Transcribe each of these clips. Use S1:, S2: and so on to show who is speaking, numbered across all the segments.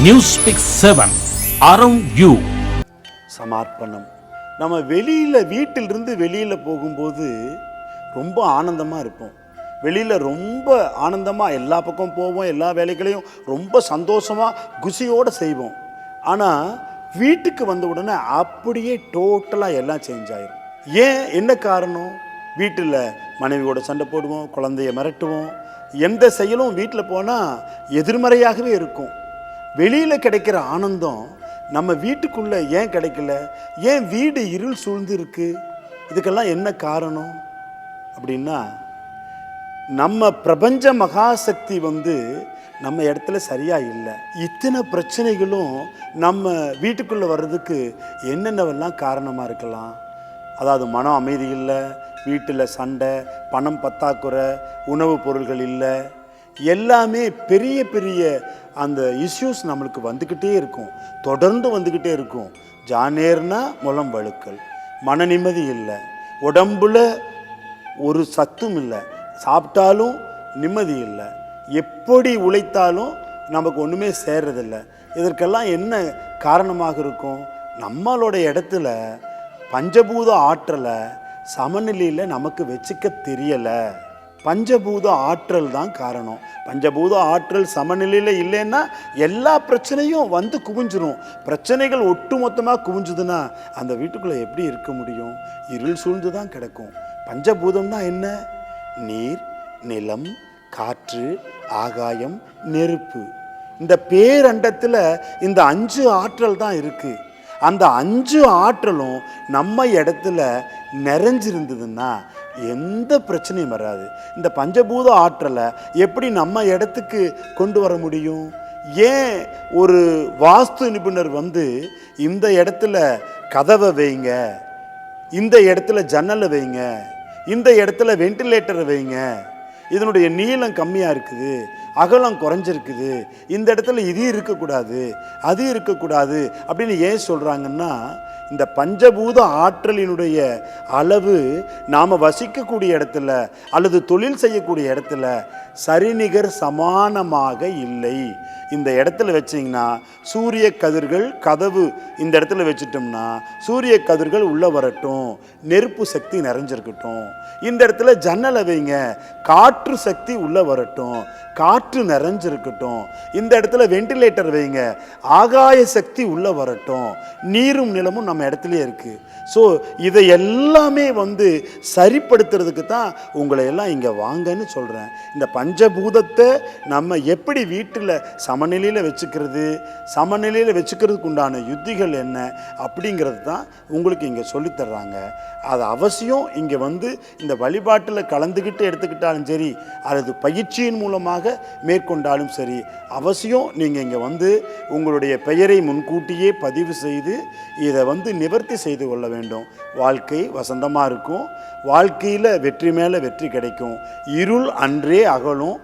S1: News big 7 around you.
S2: சமர்ப்பணம். நம்ம வீட்டிலிருந்து வெளியில் போகும்போது ரொம்ப ஆனந்தமாக இருப்போம். வெளியில் ரொம்ப ஆனந்தமாக எல்லா பக்கம் போவோம், எல்லா வேலைகளையும் ரொம்ப சந்தோஷமாக குஷியோடு செய்வோம். ஆனால் வீட்டுக்கு வந்த உடனே அப்படியே டோட்டலாக எல்லாம் சேஞ்ச் ஆயிடும். ஏன், என்ன காரணம்? வீட்டில் மனைவியோட சண்டை போடுவோம், குழந்தைய மிரட்டுவோம், எந்த செயலும் வீட்டில் போனால் எதிர்மறையாகவே இருக்கும். வெளியில் கிடைக்கிற ஆனந்தம் நம்ம வீட்டுக்குள்ளே ஏன் கிடைக்கல? ஏன் வீடு இருள் சூழ்ந்து இருக்கு? இதுக்கெல்லாம் என்ன காரணம் அப்படின்னா, நம்ம பிரபஞ்ச மகாசக்தி நம்ம இடத்துல சரியாக இல்லை. இத்தனை பிரச்சனைகளும் நம்ம வீட்டுக்குள்ளே வர்றதுக்கு என்னென்னவெல்லாம் காரணமாக இருக்கலாம்? அதாவது மனம் அமைதி இல்லை, வீட்டில் சண்டை, பணம் பற்றாக்குறை, உணவுப் பொருள்கள் இல்லை, எல்லாமே பெரிய பெரிய அந்த இஷ்யூஸ் நம்மளுக்கு வந்துக்கிட்டே இருக்கும், தொடர்ந்து வந்துக்கிட்டே இருக்கும். ஜானேர்னா முலம் வழுக்கல், மன நிம்மதி இல்லை, உடம்புல ஒரு சத்தும் இல்லை, சாப்பிட்டாலும் நிம்மதி இல்லை, எப்படி உழைத்தாலும் நமக்கு ஒன்றுமே சேர்றதில்லை. இதற்கெல்லாம் என்ன காரணமாக இருக்கும்? நம்மளோட இடத்துல பஞ்சபூத ஆற்றலை சமநிலையில் நமக்கு வச்சுக்க தெரியலை. பஞ்சபூத ஆற்றல் தான் காரணம். பஞ்சபூத ஆற்றல் சமநிலையில் இல்லைன்னா எல்லா பிரச்சனையும் குவிஞ்சிரும். பிரச்சனைகள் ஒட்டு மொத்தமாக குவிஞ்சுதுன்னா அந்த வீட்டுக்குள்ளே எப்படி இருக்க முடியும்? இருள் சூழ்ந்து தான் கிடக்கும். பஞ்சபூதம் தான் என்ன? நீர், நிலம், காற்று, ஆகாயம், நெருப்பு. இந்த பேரண்டத்தில் இந்த 5 ஆற்றல் தான் இருக்குது. அந்த 5 ஆற்றலும் நம்ம இடத்துல நிறைஞ்சிருந்ததுன்னா எந்த பிரச்சனையும் வராது. இந்த பஞ்சபூத ஆற்றலை எப்படி நம்ம இடத்துக்கு கொண்டு வர முடியும்? ஏன் ஒரு வாஸ்து நிபுணர் இந்த இடத்துல கதவை வைங்க, இந்த இடத்துல ஜன்னலை வைங்க, இந்த இடத்துல வென்டிலேட்டரை வைங்க, இதனுடைய நீளம் கம்மியாக இருக்குது, அகலம் குறைஞ்சிருக்குது, இந்த இடத்துல இது இருக்கக்கூடாது, அது இருக்கக்கூடாது அப்படின்னு ஏன் சொல்கிறாங்கன்னா, இந்த பஞ்சபூத ஆற்றலினுடைய அளவு நாம் வசிக்கக்கூடிய இடத்துல அல்லது தொழில் செய்யக்கூடிய இடத்துல சரிநிகர் சமானமாக இல்லை. இந்த இடத்துல வச்சிங்கன்னா சூரிய கதிர்கள், கதவு இந்த இடத்துல வச்சிட்டோம்னா சூரிய கதிர்கள் உள்ளே வரட்டும், நெருப்பு சக்தி நிறைஞ்சிருக்கட்டும். இந்த இடத்துல ஜன்னலை வைங்க, காற்று சக்தி உள்ளே வரட்டும், காற்று நிறைஞ்சிருக்கட்டும். இந்த இடத்துல வென்டிலேட்டர் வைங்க, ஆகாய சக்தி உள்ளே வரட்டும். நீரும் நிலமும் நம்ம இடத்துலயே இருக்குது. ஸோ இதை எல்லாமே சரிப்படுத்துறதுக்கு தான் உங்களை எல்லாம் இங்கே வாங்கன்னு சொல்கிறேன். இந்த பஞ்சபூதத்தை நம்ம எப்படி வீட்டில் சமநிலையில் வச்சுக்கிறது, சமநிலையில் வச்சுக்கிறதுக்கு உண்டான யுத்திகள் என்ன அப்படிங்கிறது தான் உங்களுக்கு இங்கே சொல்லித்தர்றாங்க. அது அவசியம் இங்கே இந்த வழிபாட்டில் கலந்துக்கிட்டு எடுத்துக்கிட்டாலும் சரி, அல்லது பயிற்சியின் மூலமாக மேற்கொண்டாலும் சரி, அவசியம் நீங்கள் இங்கே உங்களுடைய பெயரை முன்கூட்டியே பதிவு செய்து இதை நிவர்த்தி செய்து கொள்ள வேண்டும். வாழ்க்கை வசந்தமாக இருக்கும், வாழ்க்கையில் வெற்றி மேலே வெற்றி கிடைக்கும், இருள் அன்றே அகலும்,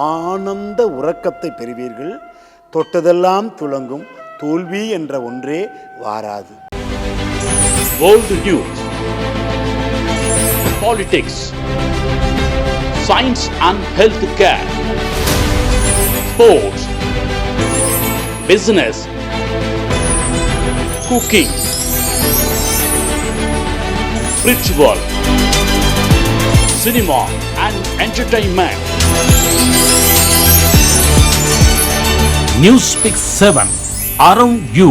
S2: ஆனந்த உறக்கத்தை பெறுவீர்கள், தொட்டதெல்லாம் துலங்கும், தோல்வி என்ற ஒன்றே வாராது.
S1: World news, politics, science and health care, sports, business, cooking, spiritual, cinema and entertainment. News Pick 7 around you.